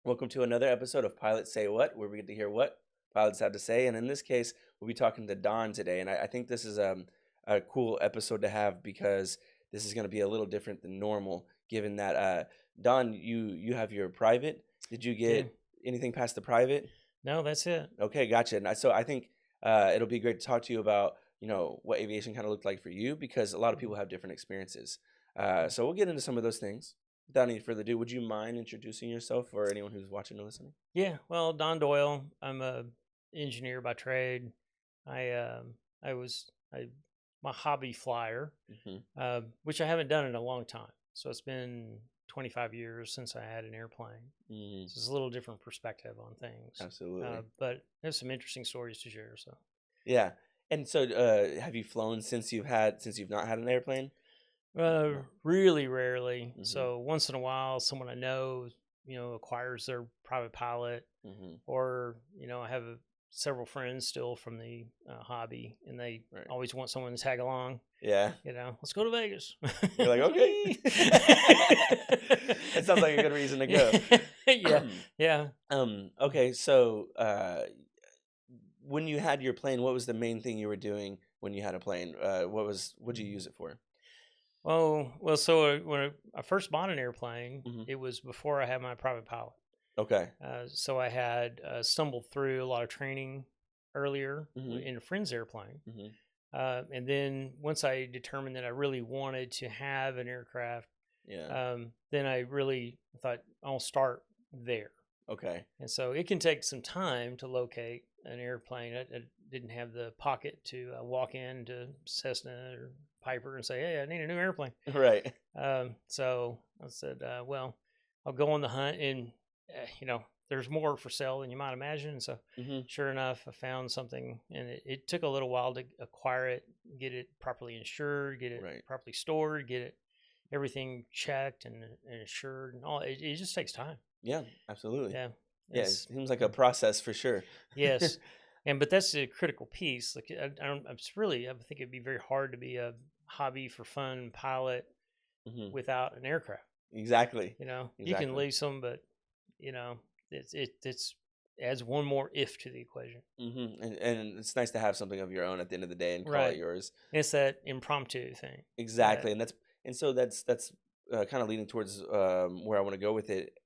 Welcome to another episode of Pilots Say What, where we get to hear what pilots have to say. And in this case, we'll be talking to Don today. And I think this is a cool episode to have because this is going to be a little different than normal, given that, Don, you have your private. Did you Yeah. get anything past the private? No, that's it. Okay, gotcha. And so I think it'll be great to talk to you about, what aviation kind of looked like for you because a lot of people have different experiences. So we'll get into some of those things. Without any further ado, would you mind introducing yourself for anyone who's watching or listening? Yeah. Well, Don Doyle. I'm a engineer by trade. I I was my hobby flyer, Hmm. which I haven't done in a long time. So it's been 25 years since I had an airplane. Hmm. So it's a little different perspective on things. Absolutely. But there's some interesting stories to share. So Yeah. And so, have you flown since you've not had an airplane? No. really rarely. Hmm. So once in a while, someone I know, acquires their private pilot. Hmm. Or I have several friends still from the hobby, and they Right. always want someone to tag along. Yeah. Let's go to Vegas. You're like, okay. That sounds like a good reason to go. Yeah, yeah. Okay. So, when you had your plane, what was the main thing you were doing when you had a plane? What'd you use it for? Well. So when I first bought an airplane, Hmm. it was before I had my private pilot. Okay. So I had stumbled through a lot of training earlier Hmm. in a friend's airplane. Hmm. And then once I determined that I really wanted to have an aircraft, Yeah. then I really thought I'll start there. Okay. And so it can take some time to locate an airplane. I didn't have the pocket to walk in to Cessna or Piper and say, "Hey, I need a new airplane." Right. So I said, "Well, I'll go on the hunt, and there's more for sale than you might imagine." And so, Hmm. sure enough, I found something, and it took a little while to acquire it, get it properly insured, get it Right. properly stored, get it everything checked and insured, and all. It just takes time. Yeah. Absolutely. Yeah, Yeah. It it's seems like a yeah. process for sure. Yes, but that's a critical piece. Like I don't. It's really. I think it'd be very hard to be a hobby for fun pilot Hmm. without an aircraft. Exactly. You can Exactly. lease them, but you know, it's adds one more if to the equation. And it's nice to have something of your own at the end of the day and call it Right. yours. It's that impromptu thing. Exactly, and that's kind of leading towards where I want to go with it.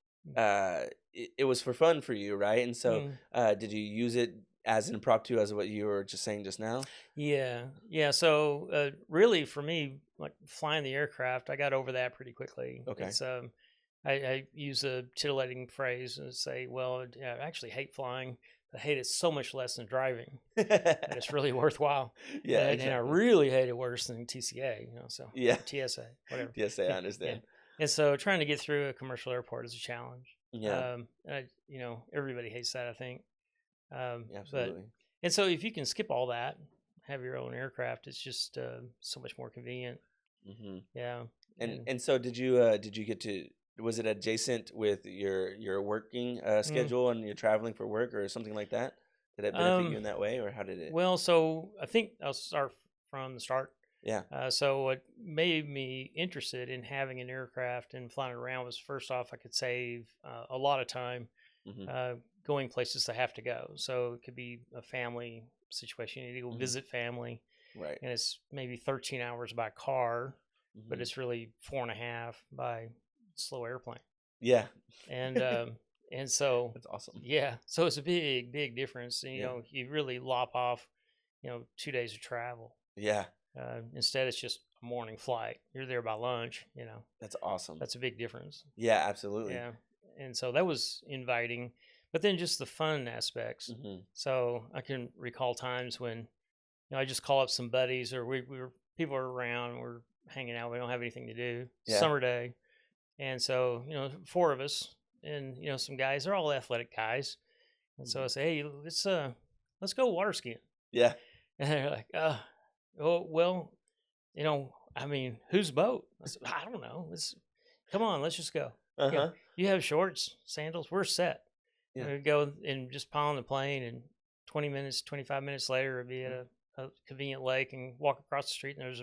It was for fun for you, right? And so, Mm, did you use it as an impromptu, as what you were just saying just now? yeah, yeah. So really, for me, like flying the aircraft, I got over that pretty quickly. Okay. I use a titillating phrase and say, well, I actually hate flying. I hate it so much less than driving that it's really worthwhile. Yeah, And I exactly. really hate it worse than TCA, so Yeah. or TSA, whatever. Yes, I Yeah, yeah. understand. And so trying to get through a commercial airport is a challenge. Yeah, And everybody hates that, I think. But absolutely. and so if you can skip all that, have your own aircraft, it's just so much more convenient. Hmm. Yeah. And And and so, did you get to? Was it adjacent with your working mm, schedule and you're traveling for work or something like that? Did it benefit you um, in that way, or how did it? well, so I think I'll start from the start. Yeah. So what made me interested in having an aircraft and flying around was first off, I could save a lot of time Hmm. uh, going places I have to go. So it could be a family situation. You need to go Hmm. visit family, Right. and it's maybe 13 hours by car, but Hmm. it's really 4.5 by slow airplane. Yeah. And and so That's awesome. yeah, so it's a big difference. And, Yeah. you really lop off 2 days of travel. Yeah. Instead, it's just a morning flight. You're there by lunch. That's awesome. That's a big difference. Yeah, absolutely. Yeah. And so that was inviting, but then just the fun aspects. Hmm. So I can recall times when, I just call up some buddies, or we were people are around, we're hanging out, we don't have anything to do. Yeah. Summer day. And so, four of us, and some guys, they're all athletic guys. And so I Hmm. say, "Hey, let's go water skiing." Yeah. And they're like, oh, well, I mean, whose boat?" I said, "I don't know. Come on, let's just go. You know, Uh-huh. you have shorts, sandals, we're set." Yeah. And we go and just pile on the plane, and 20 minutes, 25 minutes later, we'd be at a convenient lake and walk across the street, and there's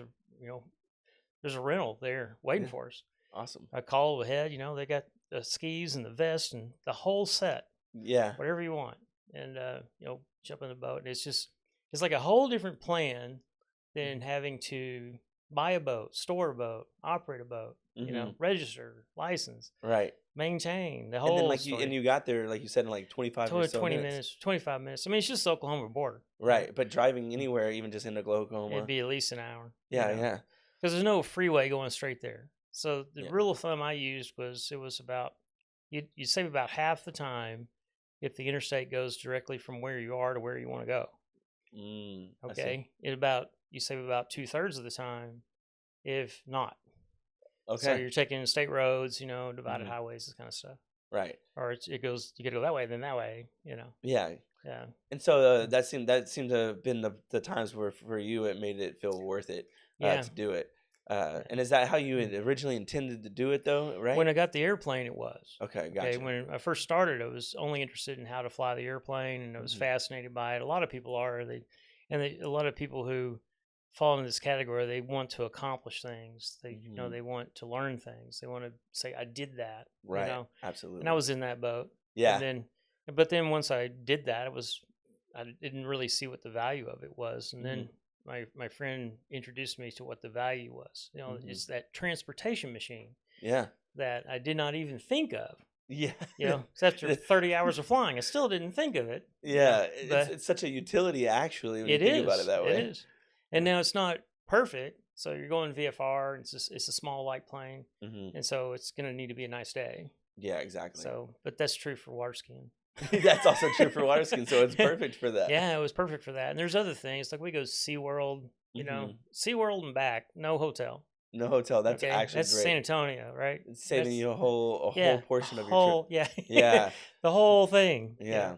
a rental there waiting Yeah. for us. Awesome. I call ahead, they got the skis and the vest and the whole set, Yeah. whatever you want, and jump in the boat. And it's like a whole different plan than having to buy a boat, store a boat, operate a boat, Mhm. register, license, Right. maintain the And then, whole you story. got there, like you said, in, like, 25 or so 20 minutes. minutes, 25 minutes. I mean, it's just the Oklahoma border. Right, but driving Mm. anywhere, even just in It'd Oklahoma. be at least an hour, Yeah, yeah. because there's no freeway going straight there. So the Yeah. rule of thumb I used was it was about you save about half the time if the interstate goes directly from where you are to where you want to go. I see. Okay, you save about 2/3 of the time if not. So Okay. you're taking state roads, divided Mhm. highways, this kind of stuff, Right. or it goes you got to go that way, then that way, Yeah. yeah. And so, Mm. that seemed to have been the times where for you, it made it feel worth it, Yeah. to do it. Yeah. And is that how you Mm. had originally intended to do it though, When right? I got the airplane, it was. Okay, Okay, gotcha. when I first started, I was only interested in how to fly the airplane, and I was Mhm. fascinated by it. A lot of people are. A lot of people who fall in this category, they want to accomplish things. Mhm. They want to learn things. They want to say, "I did that," Right. And I Absolutely. was in that boat. And Yeah. then once I did that, I didn't really see what the value of it was. And Mhm. then my friend introduced me to what the value was. Mhm. It's that transportation machine Yeah. that I did not even think of. Yeah. So after 30 hours of flying, I still didn't think of it. Yeah, But it's such a utility actually when you it think about it is, that it way. is. And now it's not perfect. So you're going VFR, and it's a small light plane, Mhm. and so it's going to need to be a nice day. Yeah, exactly. So, but that's true for water skiing. That's also true for water skiing, so it's perfect for that. Yeah, it was perfect for that. And there's other things like we go SeaWorld, Mhm. SeaWorld and back, no hotel. No hotel, that's Okay, actually that's San great. Antonio, right? It's saving That's you a whole yeah, portion of your trip. yeah, Yeah, the whole thing. yeah.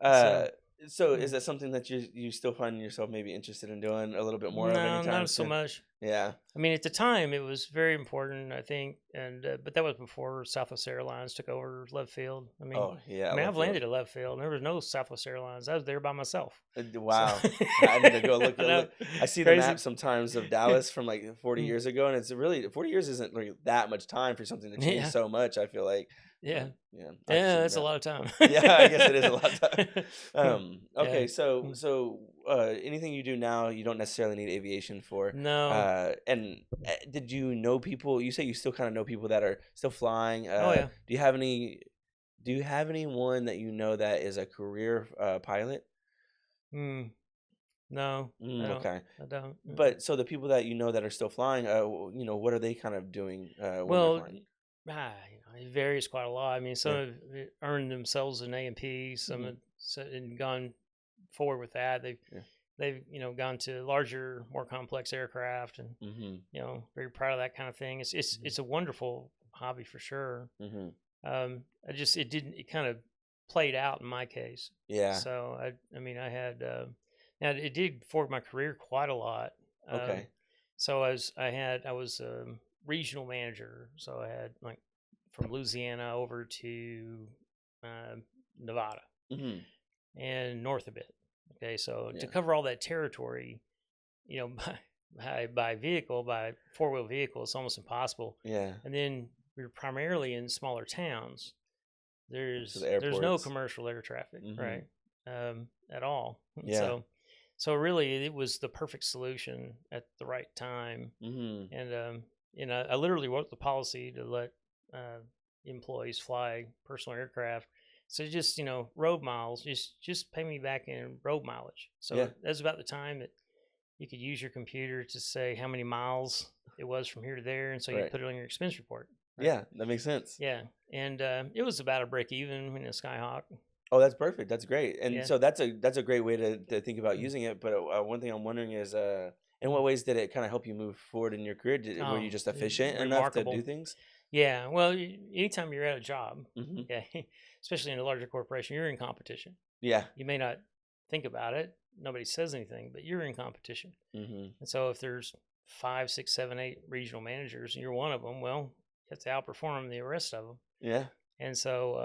So Uh, so is mm. that something that you still find yourself maybe interested in doing a little bit more of No, anytime not so soon? much. Yeah. I mean, at the time, it was very important, I think, and but that was before Southwest Airlines took over Love Field. Oh, yeah, I've left field. landed at Love Field, and there was no Southwest Airlines. I was there by myself. So Wow. I need to go look I at know, look. I see the map crazy. sometimes of Dallas from like 40 Mm. years ago, and it's really 40 years isn't like that much time for something to change Yeah, so much. I feel like, yeah, yeah, I've yeah. seen the That's a map. lot of time. Yeah, I guess it is a lot of time. Yeah. Okay, so Mm. anything you do now, you don't necessarily need aviation for. No. And did you know people? You say you still kind of know people that are still flying. Oh yeah. Do you have any? Do you have anyone that you know that is a career pilot? Mm. No, I Mm, don't. okay, I don't. Mm-mm. but so the people that you know that are still flying, what are they kind of doing when they're Well, flying? it varies quite a lot. I mean, some Yeah. have earned themselves an A&P, some Hmm. have and gone forward with that. Yeah. They've gone to larger, more complex aircraft, and Hmm. very proud of that kind of thing. Hmm. It's a wonderful hobby for sure. Hmm. It kind of played out in my case. Yeah. So I mean, I had now it did forward my career quite a lot. Um, Okay. so I was a regional manager. So I had like from Louisiana over to uh, Nevada Hmm. and north a bit. Okay, so to Yeah. cover all that territory, by vehicle, by four-wheel vehicle, it's almost impossible. Yeah. And then we were primarily in smaller towns. To the There's no airports. commercial air traffic, Hmm. right? At all. And Yeah. so really, it was the perfect solution at the right time. Hmm. And I literally wrote the policy to let uh, employees fly personal aircraft. So just road miles, just pay me back in road mileage. So Yeah. that's about the time that you could use your computer to say how many miles it was from here to there, and so you Right. put it on your expense report, right? Yeah. That makes sense. Yeah, and it was about a break even in a Skyhawk. Oh, that's perfect. That's great. And Yeah. so that's a great way to think about Mm. using it. But one thing I'm wondering is, in Mm. what ways did it kind of help you move forward in your career? Were you Oh, just efficient enough to do remarkable. things? Yeah. Well, anytime you're at a job, Hmm. okay, especially in a larger corporation, you're in competition. Yeah. You may not think about it. Nobody says anything, but you're in competition. Hmm. And so if there's 5, 6, 7, 8 regional managers and you're one of them, well, you have to outperform the rest of them. Yeah. And so,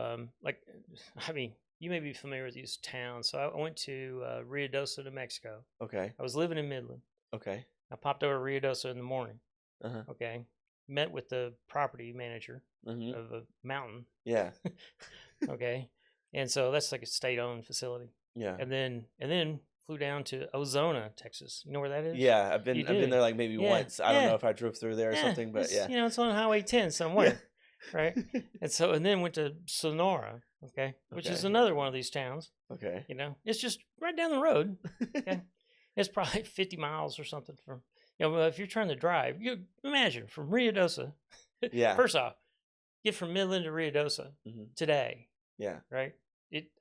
I mean, you may be familiar with these towns. So I went to Ruidoso, New Mexico. Okay. I was living in Midland. Okay. I popped over to Ruidoso in the morning. Uh huh. Okay. met with the property manager Mm-hmm. of a mountain. Yeah. Okay, and so that's like a state-owned facility. Yeah. And then flew down to Ozona, Texas. You know where that is? Yeah. You I've been do. there like maybe Yeah, once. I don't know yeah, if I drove through there or yeah. something, but It's yeah. it's on Highway 10 Yeah. somewhere, right? And then went to Sonora, okay, which is Okay. another one of these towns. Okay. It's just right down the road. Okay, it's probably 50 miles or something from. If you're trying to drive, you imagine from Ruidoso. Yeah. First off, get from Midland to Ruidoso Hmm. today, Yeah. right?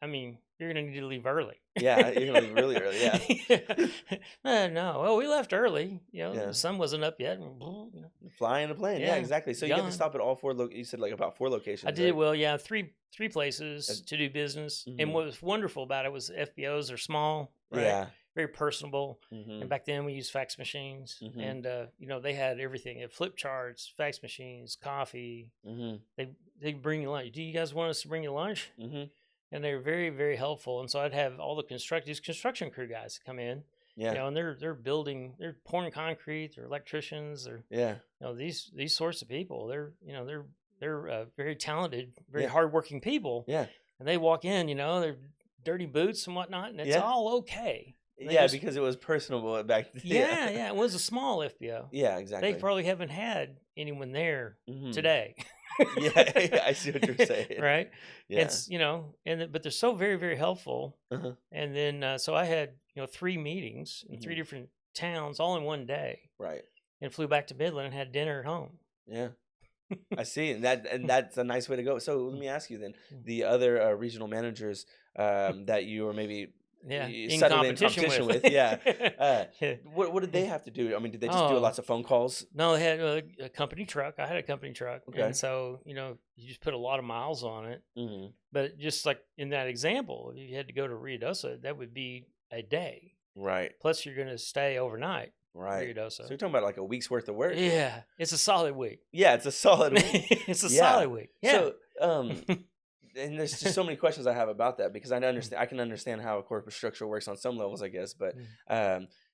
I mean, you're gonna need to leave early. Yeah. You're gonna leave really early. Yeah. No. Well, we left early. Yeah. The sun wasn't up yet. Flying a plane. Yeah, Yeah, exactly. So you get to gone. stop at all four. You said like about four I locations, did right? well. Yeah, three places to do business. And Mm-hmm. what was wonderful about it was FBOs are small, right? Yeah. Very personable. Mm-hmm. And back then we used fax machines, Mm-hmm. and they had everything: they had flip charts, fax machines, coffee. Mm-hmm. They bring you lunch. Do you guys want us to bring you lunch? Mm-hmm. And they were very, very helpful. And so I'd have all the construction crew guys come in, Yeah. and they're building, they're pouring concrete, they're electricians, they're Yeah. these sorts of people. They're very talented, very Yeah. hardworking people. Yeah. And they walk in, they're dirty boots and whatnot, and it's Yeah. all okay. And they Yeah, just- because it was personable back then. yeah, it was a small FBO. Yeah, exactly. They probably haven't had anyone there Mhm. today. Yeah, I see what you're saying. Right? Yeah. It's but they're so very, very helpful. Uh-huh. And then so I had 3 meetings in 3 Mhm. different towns all in one day, Right. and flew back to Midland and had dinner at home. Yeah. I see, and that's a nice way to go. So let me ask you then: Mm. the other regional managers that you were maybe Yeah, in subtly in competition competition with. with, yeah. Yeah. What did they have to do? I mean, did they just do Oh. lots of phone calls? No, they had a company truck. I had a company truck, Okay. and so you just put a lot of miles on it. Mm-hmm. But just like in that example, if you had to go to Ruidoso, that would be a day. Right. Plus, you're going to stay overnight. Right. Ruidoso. So you're talking about like a week's worth of work. Yeah, it's a solid week. Yeah, it's a solid week. It's a Yeah. solid week. Yeah. So, and there's just so many questions I have about that because I can understand how a corporate structure works on some levels, I guess. But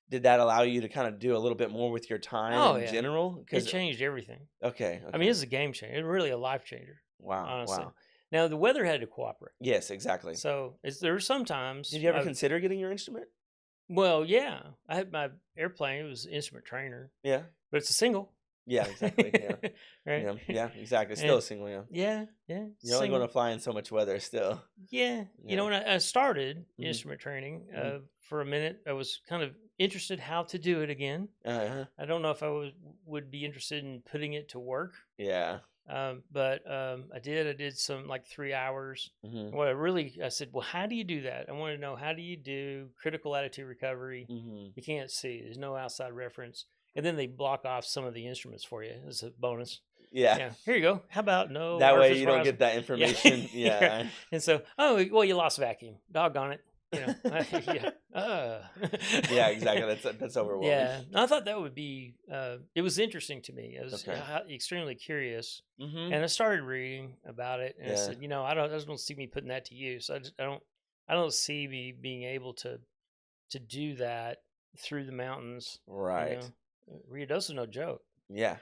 did that allow you to kind of do a little bit more with your time in yeah. general? It changed everything. Okay. I mean, it's a game changer. It's really a life changer. Wow. Honestly. Wow. Now the weather had to cooperate. Yes, exactly. So there were sometimes. Did you ever consider getting your instrument? Well, yeah, I had my airplane. It was instrument trainer, Yeah. but it's a single. Yeah, exactly. Yeah. Right. Yeah, exactly. Still a single, yeah. Yeah. You're only single. going to fly in so much weather still. Yeah. Yeah. When I started Mhm. instrument training, Mhm. for a minute, I was kind of interested how to do it again. Uh-huh. I don't know if I would be interested in putting it to work. Yeah. But I did some like 3 hours. Mm-hmm. I said, well, how do you do that? I want to know, how do you do critical attitude recovery? Mm-hmm. You can't see. There's no outside reference. And then they block off some of the instruments for you as a bonus. Yeah. Yeah. Here you go. How about no? That way orifice you don't horizon? get that information. Yeah. Yeah. And so, you lost vacuum. Doggone it. Yeah. Yeah, exactly. That's overwhelming. Yeah. I thought that would be. It was interesting to me. I was Okay. extremely curious, Mm-hmm. and I started reading about it. And I Yeah. said, I just don't see me putting that to use. I don't see me being able to do that through the mountains. Right. Ruidoso, no joke. Yeah.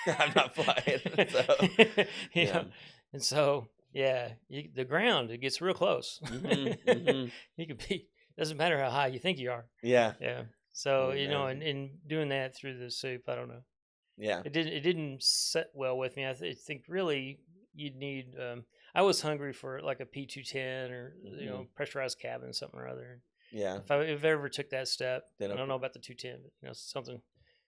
I'm not flying. So. Yeah. And so, the ground, it gets real close. Mm-hmm. Mm-hmm. You could be, doesn't matter how high you think you are. Yeah. Yeah. So, Oh, man. in doing that through the soup, I don't know. Yeah. It didn't set well with me. I think really you'd need, I was hungry for like a P210 or, Mhm. pressurized cabin, something or other. Yeah. If I ever took that step, Then I okay. don't know about the 210, but something,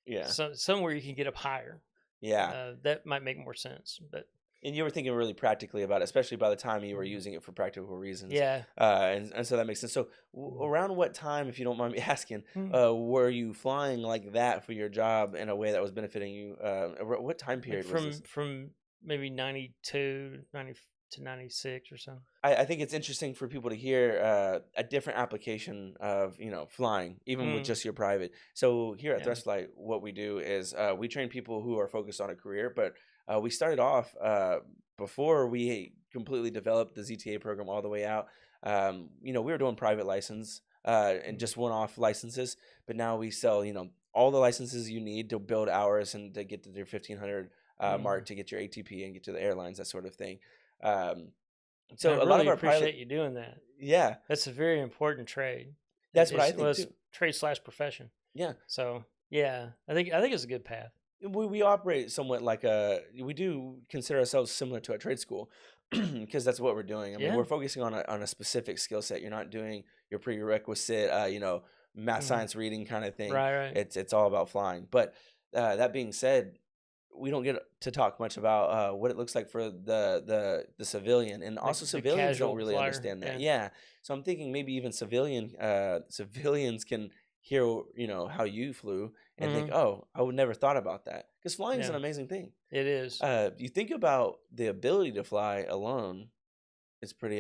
Yeah. somewhere you can get up higher. Yeah. That might make more sense. But And you were thinking really practically about it, especially by the time you were using it for practical reasons. yeah, And so that makes sense. So around what time, if you don't mind me asking, were you flying like that for your job in a way that was benefiting you? What time period was this? from maybe 92, 90 to 96 or so. I think it's interesting for people to hear a different application of flying, even with just your private. So here at Yeah. Thrustlight, what we do is we train people who are focused on a career, but we started off before we completely developed the ZTA program all the way out. We were doing private license and just one-off licenses, but now we sell all the licenses you need to build hours and to get to your 1,500 Mm. mark to get your ATP and get to the airlines, that sort of thing. Um, I so a lot of really our pilot, appreciate you doing that. yeah, That's a very important trade. that's what I Well, think it's too. trade slash profession. Yeah, So yeah, I think it's a good path. we operate somewhat like we do consider ourselves similar to a trade school because that's what we're doing. I mean, Yeah. we're focusing on a specific skill set. You're not doing your prerequisite, math Hmm. science reading kind of thing. Right. Right. It's all about flying. But that being said, we don't get to talk much about what it looks like for the civilian, and also The civilians don't casual really flyer. understand that. Yeah. Yeah, so I'm thinking maybe even civilians can hear how you flew and think, Hmm. oh, I would never thought about that, because flying is Yeah. an amazing thing. It is. You think about the ability to fly alone is pretty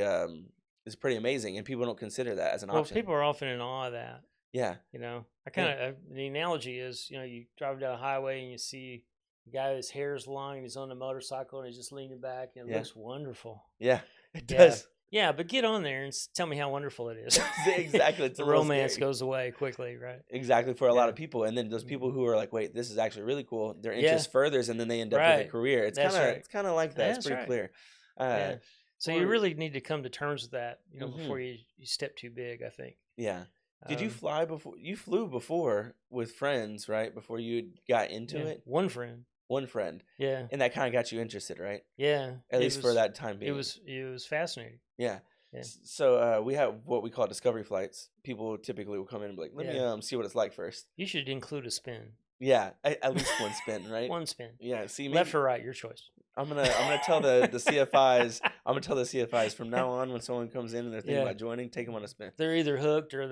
amazing, and people don't consider that as an Well, option. people are often in awe of that. Yeah, I yeah, kind of the analogy is, you drive down a highway and you see a guy with his hair's long and he's on a motorcycle and he's just leaning back and it yeah, looks wonderful. yeah. It Yeah, does. yeah, but get on there and tell me how wonderful it is. Exactly. It's a The little romance scary. goes away quickly, right? Exactly, for a lot Yeah. of people, and then those Mhm. people who are like, "Wait, this is actually really cool." Their Yeah. interest furthers, and then they end up with a Right. career. That's right. It's kind of like that. It's That's pretty right. clear. Uh, Yeah. So you for really need to come to terms with that, hmm before you step too big, I think. yeah. Did you Um, fly before? You flew before with friends, right? Before you got into yeah. it, One friend. one friend, Yeah. and that kind of got you interested, right? Yeah. At least for that time It being. was it was fascinating. Yeah. Yeah. So we have what we call discovery flights. People typically will come in and be like, "Let me Yeah. see what it's like first." You should include a spin. Yeah, at least one spin, right? One spin. Yeah. See, Left maybe or right, your choice. I'm gonna tell the CFIs. I'm gonna tell the CFIs from now on, when someone comes in and they're thinking Yeah. about joining, take them on a spin. They're either hooked or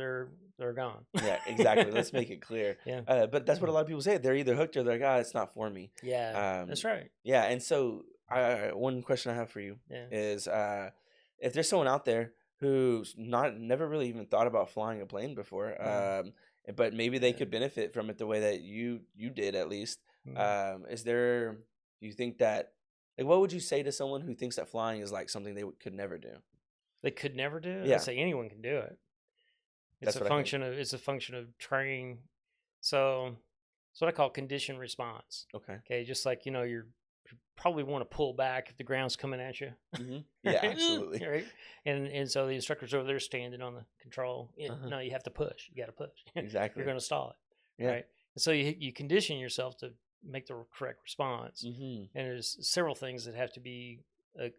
they're gone. Yeah, exactly. Let's make it clear. Yeah. But that's what a lot of people say. They're either hooked or they're like, ah, it's not for me. Yeah. Um, That's right. yeah, and so one question I have for you Yeah. is, if there's someone out there who's not never really even thought about flying a plane before, Mm, but maybe they yeah. could benefit from it the way that you did, at least. Mm. Is there? Do you think that? Like, what would you say to someone who thinks that flying is like something they could never do? They could never do it. I'd Yeah, say anyone can do it. that's what I think. It's a function of training. So it's what I call conditioned response. Okay. Okay, just like you probably want to pull back if the ground's coming at you. Yeah, Right? absolutely. Right? And so the instructor's over there standing on the control. Uh-huh. No, you have to push. You got to push. You're Exactly. going to stall it, Yeah. right? And so you condition yourself to make the correct response. Mm-hmm. And there's several things that have to be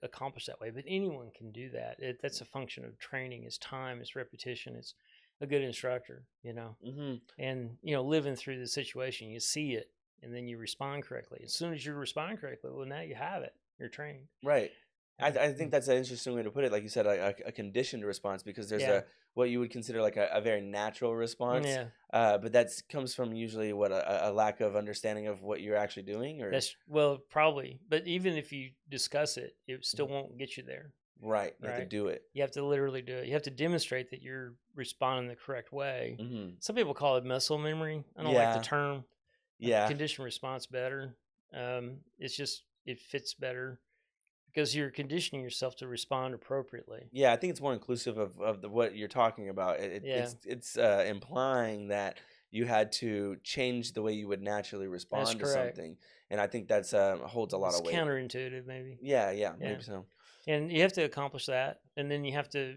accomplished that way. But anyone can do that. That's a function of training. It's time. It's repetition. It's a good instructor. Mm-hmm. And living through the situation, you see it, and then you respond correctly. As soon as you respond correctly, well, now you have it. You're trained. Right. I Mm. think that's an interesting way to put it. Like you said, like a conditioned response, because there's Yeah. a what you would consider like a very natural response, Yeah. but comes from usually what a lack of understanding of what you're actually doing, or Well, probably. But even if you discuss it, it still Mhm. won't get you there. Right. You have to Right. do it. You have to literally do it. You have to demonstrate that you're responding the correct way. Mm-hmm. Some people call it muscle memory. I don't like the Yeah. term. Yeah. Conditioned response better. It's just it fits better because you're conditioning yourself to respond appropriately. Yeah. I think it's more inclusive of what you're talking about. Yeah, It's implying that you had to change the way you would naturally that's respond to correct. something, and I think that's holds a lot It's of weight. counterintuitive, maybe. Yeah. Yeah. Yeah, Maybe so. and you have to accomplish that, and then you have to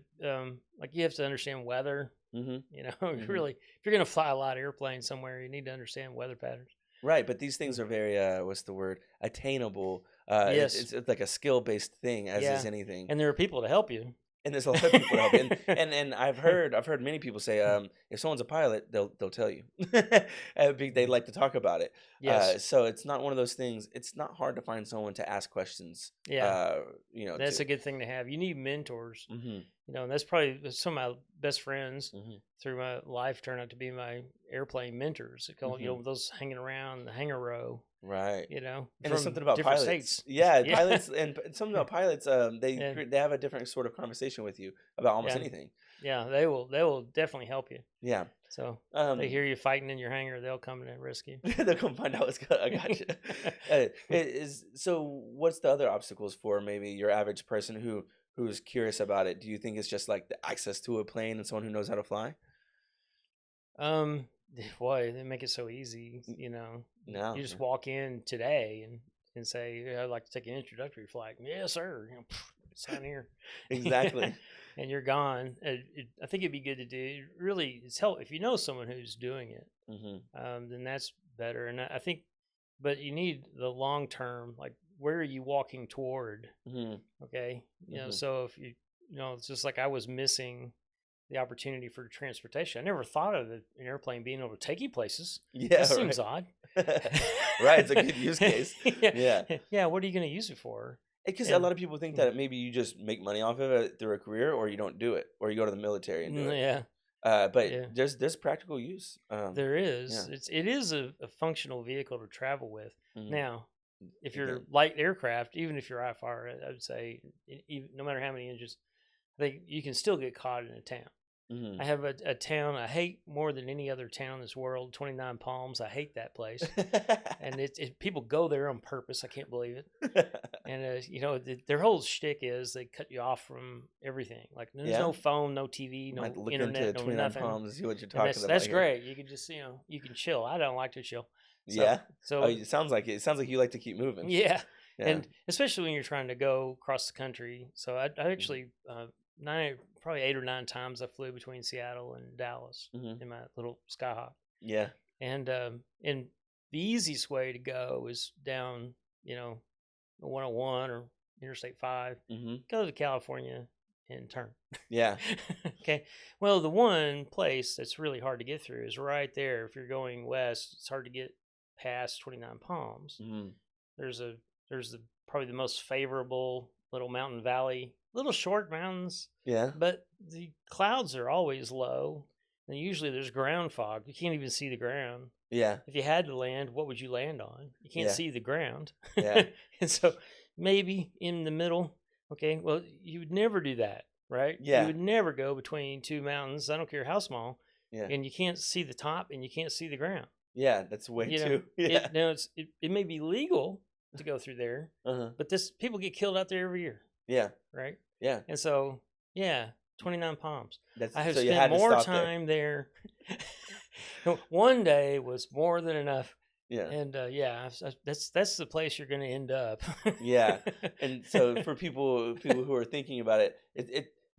you have to understand weather. Mm-hmm. Mm-hmm. Really, if you're going to fly a lot of airplanes somewhere, you need to understand weather patterns. Right, but these Mm. things are very what's the word? Attainable. Yes, It's like a skill based thing, as is yeah, anything. and there are people to help you. And there's a lot of people to help you. And I've heard many people say, if someone's a pilot, they'll tell you. They like to talk about it. Yes, So it's not one of those things. It's not hard to find someone to ask questions. yeah, that's To. a good thing to have. You need mentors. Hmm. And that's probably some of my best friends Hmm. through my life turned out to be my airplane mentors. They call Hmm. those hanging around the hangar row. Right. And there's From something about different pilots. states. Yeah, Yeah, pilots, and something about pilots. yeah, They have a different sort of conversation with you about almost yeah, anything. yeah. They will definitely help you. Yeah. So they Um, hear you fighting in your hangar, they'll come and rescue. they'll come find out what's good. I got you. So what's the other obstacles for maybe your average person who's curious about it? Do you think it's just like the access to a plane and someone who knows how to fly? um, Boy, they make it so easy. No. You just walk in today, and and say, "Yeah, I'd like to take an introductory flight." Yes, sir. Sign here. Exactly. And you're gone. I think it'd be good to do. Really, it's help if you know someone who's doing it. Hmm. Then that's better. And I think, but you need the long term. Like, where are you walking toward? Hmm. Okay, Hmm. so if it's just like I was missing the opportunity for transportation. I never thought of an airplane being able to take you places. Yeah, That right. seems odd. Right, it's a good use case. Yeah, Yeah. yeah. What are you going to use it for? Because a And lot of people think mm, that maybe you just make money off of it through a career, or you don't do it, or you go to the military and do it. yeah, But yeah. there's practical use. There is. Yeah. It is a functional vehicle to travel with. Hmm. Now, if you're Again. light aircraft, even if you're IFR, I would say, even, no matter how many engines, you can still get caught in a town. Hmm. I have a town I hate more than any other town in this world, 29 Palms. I hate that place. And people go there on purpose. I can't believe it. And, their whole shtick is they cut you off from everything. Like, there's Yeah. no phone, no TV, Might no look into internet, no 29 nothing. Palms and see what you're And talking about that's here. great. You can just, you can chill. I don't like to chill. So, Yeah. Oh, it sounds like it. It sounds like you like to keep moving. yeah. Yeah. And especially when you're trying to go across the country. So I Mhm. actually, probably 8 or 9 times I flew between Seattle and Dallas Mhm. in my little Skyhawk. Yeah. And the easiest way to go is down, the 101 or Interstate 5. Mhm. Go to California and turn. Yeah. Okay. Well, the one place that's really hard to get through is right there. If you're going west, it's hard to get past 29 Palms. Mhm. There's probably the most favorable little mountain valley, little short mountains, Yeah. but the clouds are always low, and usually there's ground fog. You can't even see the ground. Yeah. If you had to land, what would you land on? You can't Yeah. see the ground. Yeah. And so maybe in the middle, okay, well, you would never do that, right? You Yeah. would never go between two mountains, I don't care how small, Yeah. and you can't see the top and you can't see the ground. Yeah. That's way You know, too. Yeah. it may be legal to go through there, Uh-huh. but this people get killed out there every year, Yeah. right? Yeah. And so, yeah, 29 Palms. I have So you spent had to more stop there. time there. One day was more than enough. Yeah. And that's the place you're going to end up. Yeah. And so for people who are thinking about it,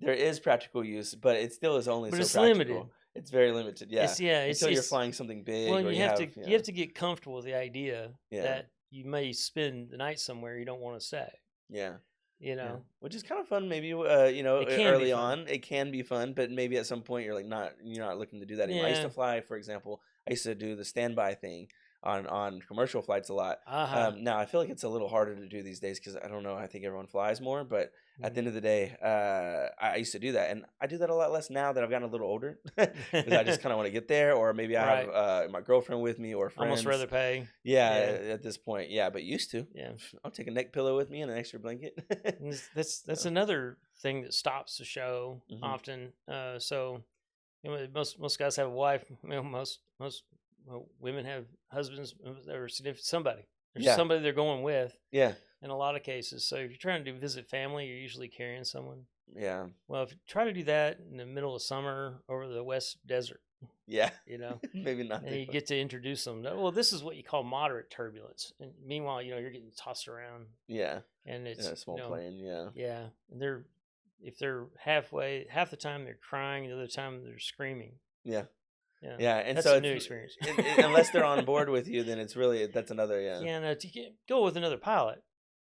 there is practical use, but it still is only But so it's practical. limited. It's very limited. Yeah. Until you're It's flying something big, well, or you you have have to you have to get comfortable with the idea Yeah. that you may spend the night somewhere you don't want to stay. Yeah. You Yeah. know, Which is kind of fun. Maybe it can be early fun. on it can be fun, but maybe at some point you're not looking to do that anymore. I used to Yeah. fly, for example. I used to do the standby thing on commercial flights a lot. Uh-huh. Now I feel like it's a little harder to do these days because I don't know. I think everyone flies more, but at the Mhm. end of the day, I used to do that, and I do that a lot less now that I've gotten a little older because I just kind of want to get there, or maybe I have Right. my girlfriend with me or Almost friends. rather pay. Yeah, Yeah. at this point, yeah, but used to. Yeah. I'll take a neck pillow with me and an extra blanket. And that's So, another thing that stops the show mhm. often. So most guys have a wife. Most women have husbands or significant somebody. There's Yeah, somebody they're going with yeah, in a lot of cases. So if you're trying to visit family, you're usually carrying someone. yeah, Well, if you try to do that in the middle of summer over the West Desert, yeah. you know, Maybe not. and you get to introduce them. Well, this is what you call moderate turbulence. And meanwhile, you're getting tossed around, Yeah, and in it's a small plane. Yeah, yeah, and if they're half the time they're crying, the other time they're screaming. yeah, Yeah, yeah. And that's so a it's new experience. unless they're on board with you, then it's really that's another. Yeah, Yeah, no, go with another pilot,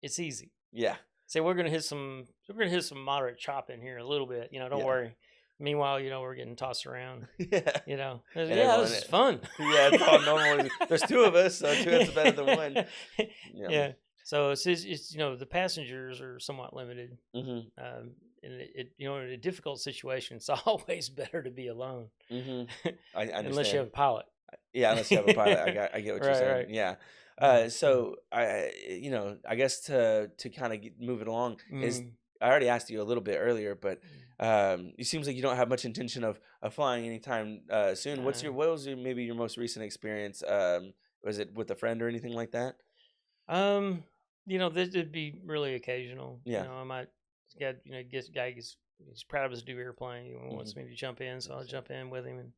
it's easy. yeah, Say we're gonna hit some moderate chop in here a little bit. Don't yeah, worry. Meanwhile, we're getting tossed around. yeah. Yeah, And this is fun. yeah, it's all normal. There's two of us, so two is better than one. Yeah. Yeah. So it's the passengers are somewhat limited. Mhm. And in a difficult situation, it's always better to be alone, Mhm. I unless you understand. have a pilot. Yeah, unless you have a pilot, I get what you're Right, saying. right. Yeah. Yeah. So I guess to kind of move it along is Mm. I already asked you a little bit earlier, but it seems like you don't have much intention of flying anytime soon. Uh, What was maybe your most recent experience? Was it with a friend or anything like that? um, this would be really occasional. Yeah. I might get guy he's proud of his new airplane. He Hmm. wants me to jump in, so I'll jump in with him and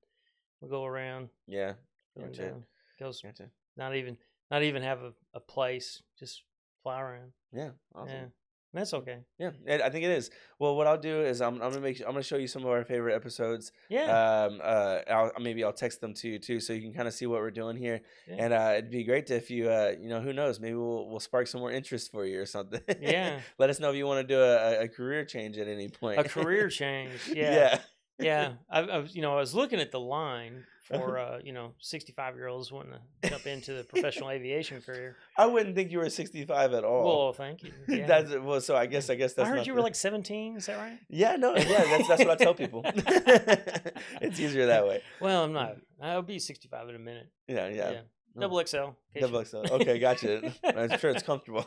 we'll go around, Yeah. feeling Gotcha. down. Goes Gotcha. not even have a place, just fly around. Yeah, Yeah, awesome. that's okay. Yeah, I think it is. Well, what I'll do is I'm gonna show you some of our favorite episodes. Yeah, Maybe I'll text them to you too, so you can kind of see what we're doing here. yeah, And it'd be great to, if you who knows, maybe we'll spark some more interest for you or something. yeah. Let us know if you want to do a career change at any point. A career change. Yeah, Yeah. yeah. I was looking at the line Uh-huh. for 65-year-olds wanting to jump into the professional aviation career. I wouldn't think you were 65 at all. Well, thank you. Yeah, That's well. So yeah. I guess I that's heard not you were the. like 17. Is that right? Yeah, no, yeah, that's what I tell people. It's easier that way. Well, I'm not. I'll be 65 in a minute. Yeah, yeah. Yeah. No. Double XL. Double XL. Okay, gotcha. I'm sure it's comfortable.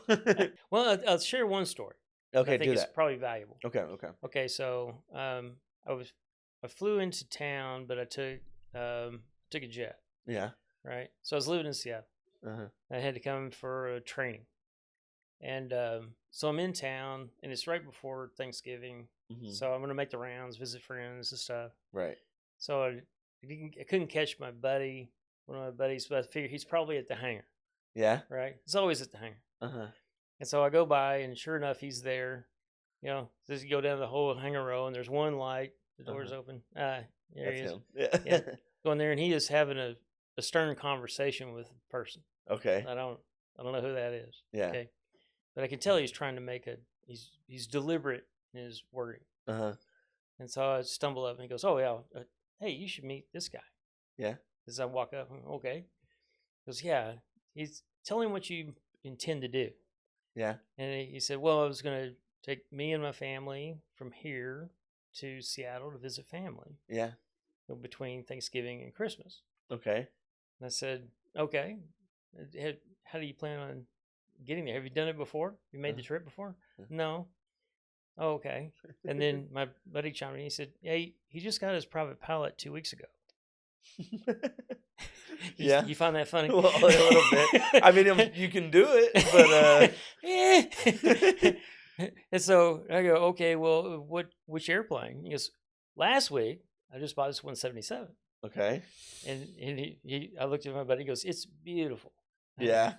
Well, I'll share one story. Okay, I think do it's that. probably valuable. Okay. Okay, so I flew into town, but I took a jet. Yeah. Right. So I was living in Seattle. Uh-huh. I had to come for a training, and so I'm in town, and it's right before Thanksgiving. Hmm. So I'm gonna make the rounds, visit friends and stuff. Right. So I couldn't catch my buddy, one of my buddies, but I figured he's probably at the hangar. Yeah. Right. It's always at the hangar. Uh-huh. And so I go by, and sure enough, he's there. Just you go down the whole hangar row, and there's one light. The door's open. There That's he is. him. Yeah. Yeah. Going there, and he is having a stern conversation with a person. Okay. I don't know who that is. Yeah. Okay. But I can tell he's trying to make he's deliberate in his wording. Uh-huh. And so I stumble up, and he goes, "Oh yeah, hey, you should meet this guy." Yeah. As I walk up, okay. He goes, "Yeah." He's telling him what you intend to do. Yeah. And he said, "Well, I was going to take me and my family from here to Seattle to visit family Yeah. between Thanksgiving and Christmas." Okay. And I said, "Okay. How do you plan on getting there? Have you done it before? You made the trip before?" "No." "Oh, okay." And then my buddy chimed in. He said, "Yeah, he just got his private pilot 2 weeks ago." Yeah. You find that funny? Well, a little bit. I mean, you can do it, but And so I go, "Okay, well, which airplane?" He goes, "Last week I just bought this 177." okay. And I looked at my buddy. He goes, "It's beautiful." Yeah.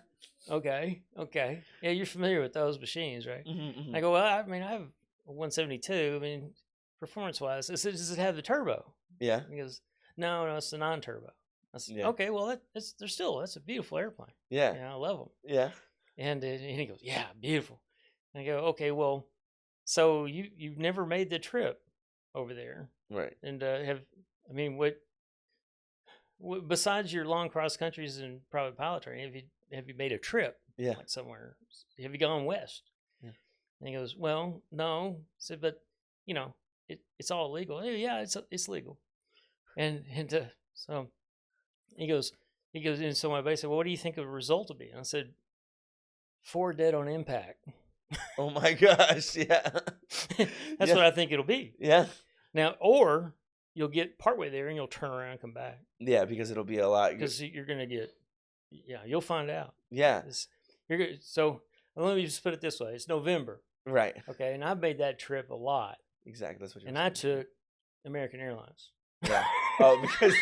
Okay. Yeah, you're familiar with those machines, right? Mm-hmm. I go, "Well, I mean, I have a 172. I mean, performance-wise, I said, does it have the turbo?" Yeah. He goes, No, it's the non-turbo." I said, Yeah. "Okay, well, that's a beautiful airplane. Yeah. Yeah, I love them." Yeah. And he goes, "Yeah, beautiful." And I go, "Okay, well, so you've never made the trip over there, Right. and what besides your long cross countries and private pilot training, have you made a trip Yeah. like somewhere? Have you gone west?" Yeah. And he goes, "Well, no." I said, "But it's all legal." "Yeah, it's legal." And so he goes, and so my buddy said, "Well, what do you think the result will be?" And I said, 4 dead on impact. Oh my gosh. Yeah. That's Yeah. what I think it'll be. Yeah. Now, or you'll get partway there and you'll turn around and come back Yeah, because it'll be a lot. because you're going to you'll find out. Yeah. So let me just put it this way. It's November. Right. Okay. And I've made that trip a lot. Exactly. That's what you're And I took American Airlines. Yeah. Oh, because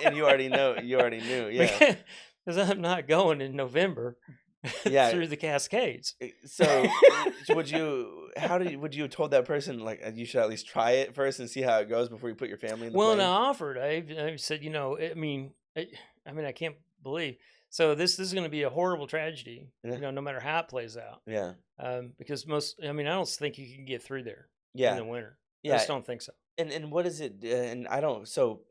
and you already know. You already knew. Yeah. Because I'm not going in November Yeah. through the Cascades. So, would you have told that person, like, you should at least try it first and see how it goes before you put your family in the Well, and I plane? offered. I said, I can't believe. So this is going to be a horrible tragedy. Yeah. No matter how it plays out. Yeah. Because I don't think you can get through there in Yeah. the winter. I Yeah. just don't think so. And what is it? And I don't. So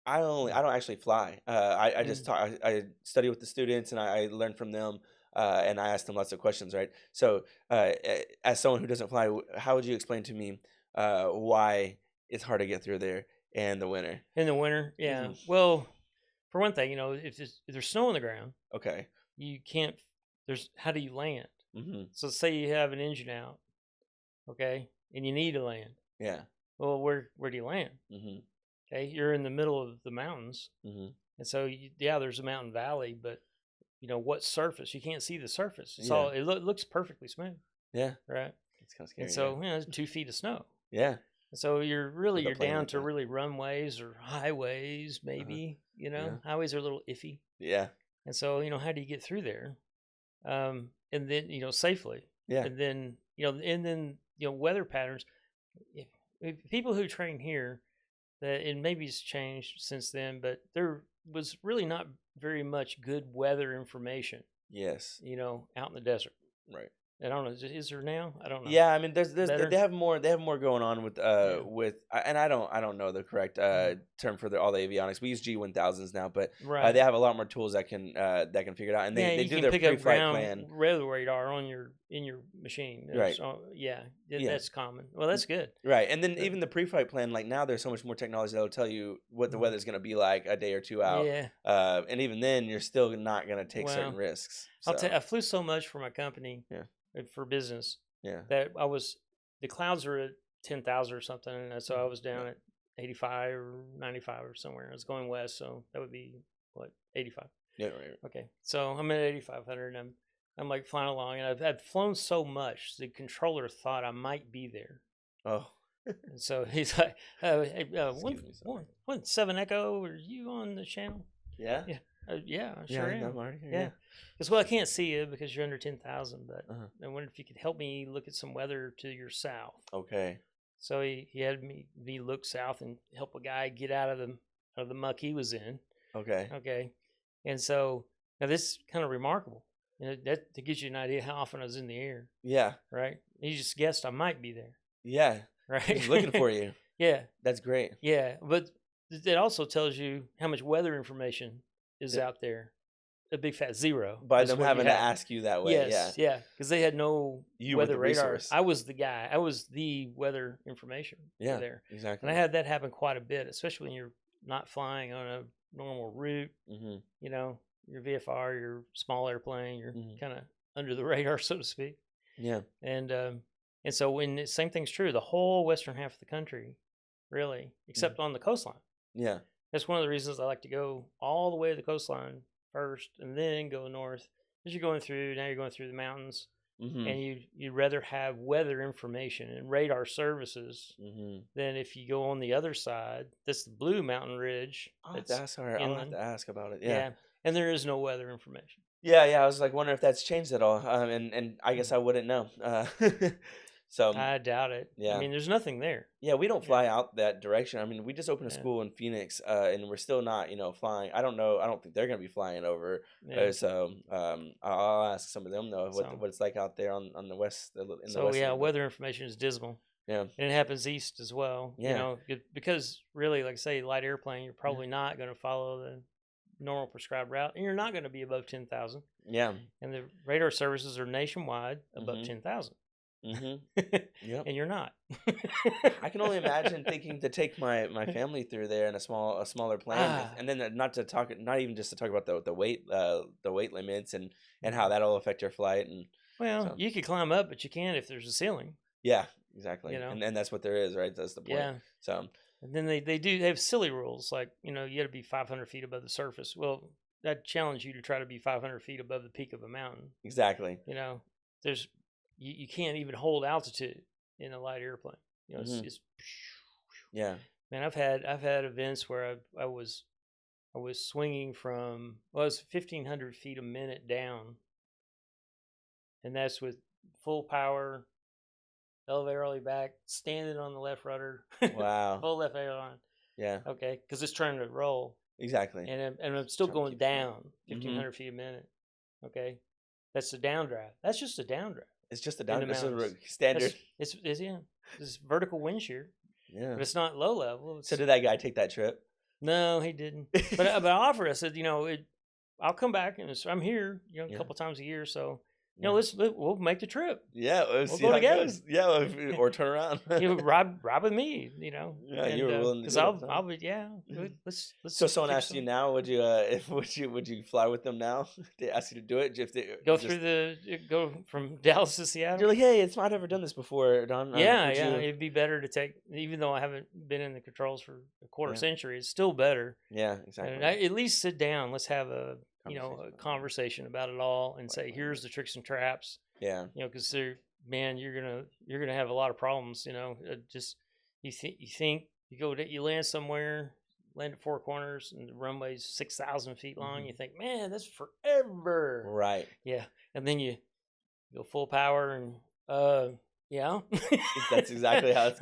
I don't actually fly. I just talk. I study with the students and I learn from them. And I ask them lots of questions, right? So, as someone who doesn't fly, how would you explain to me why it's hard to get through there in the winter? In the winter, yeah. Mhm. Well, for one thing, if there's snow on the ground, Okay. you can't. How do you land? Mm-hmm. So say you have an engine out, okay, and you need to land. Yeah. Well, where do you land? Mm-hmm. Okay, you're in the middle of the mountains, Mm-hmm. and so there's a mountain valley, but what surface? You can't see the surface. It's Yeah. all it looks perfectly smooth, yeah. right? It's kind of scary. And so it's 2 feet of snow. Yeah. And so you're a plane down like to that. really runways or highways, maybe. Yeah. Highways are a little iffy. Yeah. And so how do you get through there? And and then safely, Yeah. and then weather patterns. If people who train here, that and maybe it's changed since then, but there was really not very much good weather information, Yes. out in the desert. Right. I don't know. Is there now? I don't know. Yeah, I mean, there's Better. they have more going on with Yeah. and I don't know the correct term for all the avionics. We use G1000s now, but Right. they have a lot more tools that can figure it out, and Yeah, they you do can their pick up pre-flight ground plan. weather radar on in your machine. Right. So, yeah, Yeah. that's common. Well, that's good. Right, and then But- even the pre-flight plan, like now, there's so much more technology that'll tell you what the weather's going to be like a day or two out. Yeah. And even then, you're still not going to take certain Well, risks. I'll So, tell I flew so much for my company. Yeah. For business yeah, that the clouds were at 10,000 or something, and so I was down at 85 or 95 or somewhere. I was going west, so that would be what 85. yeah, right. Okay, so I'm at 8,500, and I'm like flying along, and I've flown so much the controller thought I might be there. Oh, And so he's like, hey, Excuse me, sorry. 7 Echo, are you on the channel? yeah, Yeah. Yeah, I sure am. I'm already here. Yeah. Because, well, I can't see you because you're under 10,000, but Uh-huh. I wondered if you could help me look at some weather to your south. Okay. So he had me look south and help a guy get out of the muck he was in. Okay. Okay. And so now this is kind of remarkable. That gives you an idea how often I was in the air, Yeah. right? He just guessed I might be there, Yeah. right? He's looking for you. Yeah. That's great. Yeah. But it also tells you how much weather information is out there. A big fat zero. By is them what you having to have. ask you that way. Yes, yeah, because they had no You were weather the radar. resource. I was the guy. I was the weather information Yeah. there, Exactly. and I had that happen quite a bit, especially when you're not flying on a normal route. Mm-hmm. Your VFR, your small airplane, you're Mhm. kind of under the radar, so to speak. Yeah. And so when the same thing's true, the whole western half of the country, really, except on the coastline. Yeah. That's one of the reasons I like to go all the way to the coastline first and then go north. As you're going through, now you're going through the mountains, Mm-hmm. and you'd rather have weather information and radar services Mm-hmm. than if you go on the other side. That's the Blue Mountain Ridge. I'll have That's to ask her. I'll have inland. to ask about it. Yeah. And there is no weather information. Yeah. I was like wondering if that's changed at all. And I guess I wouldn't know. So I doubt it. yeah. I mean, there's nothing there. yeah, we don't fly out that direction. I mean, we just opened a Yeah. school in Phoenix, and we're still not, flying. I don't know. I don't think they're gonna be flying over. Yeah. So I'll ask some of them though So- what it's like out there on the west. In the So west yeah, a little bit. weather information is dismal. Yeah. And it happens east as well. Yeah. Because really, like I say, light airplane, you're probably not going to follow the normal prescribed route, and you're not going to be above 10,000. Yeah. And the radar services are nationwide above Mhm. 10,000. Mm-hmm. Yep. And you're not. I can only imagine thinking to take my family through there in a smaller plane, Ah. and then not even just to talk about the weight limits and how that'll affect your flight and Well, So- you could climb up, but you can't if there's a ceiling. yeah, exactly. You know? And that's what there is, right? That's the point. Yeah. So And then they have silly rules like, you got to be 500 feet above the surface. Well, I'd challenge you to try to be 500 feet above the peak of a mountain. exactly. There's you can't even hold altitude in a light airplane. Mhm. It's Yeah. man, I've had events where I was swinging from it was 1,500 feet a minute down, and that's with full power, elevator early back, standing on the left rudder, Wow. full left aileron. Yeah. Okay, because it's trying to roll, Exactly. and I'm still Trying to going keep it going. down 1,500 feet a minute. Okay, that's the downdraft. That's just a downdraft. It's just a the down. It's a mountains. standard. It's yeah. It's vertical wind shear, Yeah. but it's not low level. It's, So did that guy take that trip? no, he didn't. But I offered. I said, I'll come back and I'm here, a Yeah. couple times a year. So, Yeah. we'll make the trip. Yeah. We'll See go how it together. goes. Yeah. Or turn around. Ride with me, Yeah, you were willing to because do it, huh? I'll be let's. So someone fix asked you some- now, would you would you fly with them now? They asked you to do it. If they go just- through go from Dallas to Seattle. You're like, hey, I've never done this before, Don. Yeah, would yeah. you-" It'd be better to take, even though I haven't been in the controls for a quarter Yeah. century. It's still better. Yeah, exactly. And at least sit down. Let's have a Conversation. a conversation about it all, and say, Right. here's the tricks and traps. Yeah. Because man, you're gonna have a lot of problems. Just you think you land somewhere, land at Four Corners, and the runway's 6,000 feet long. Mhm. You think, man, that's forever. Right. Yeah, and then you go full power, and yeah. That's exactly how it's.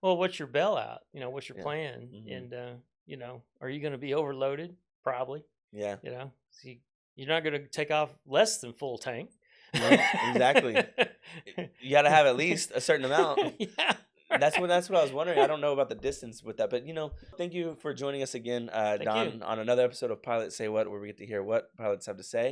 Well, what's your bailout? What's your Yeah. plan? Hmm. And are you going to be overloaded? Probably. Yeah. So you're not going to take off less than full tank. No, exactly. You got to have at least a certain amount. Yeah. That's what I was wondering. I don't know about the distance with that, but thank you for joining us again, Thank you. Don, on another episode of Pilots Say What, where we get to hear what pilots have to say.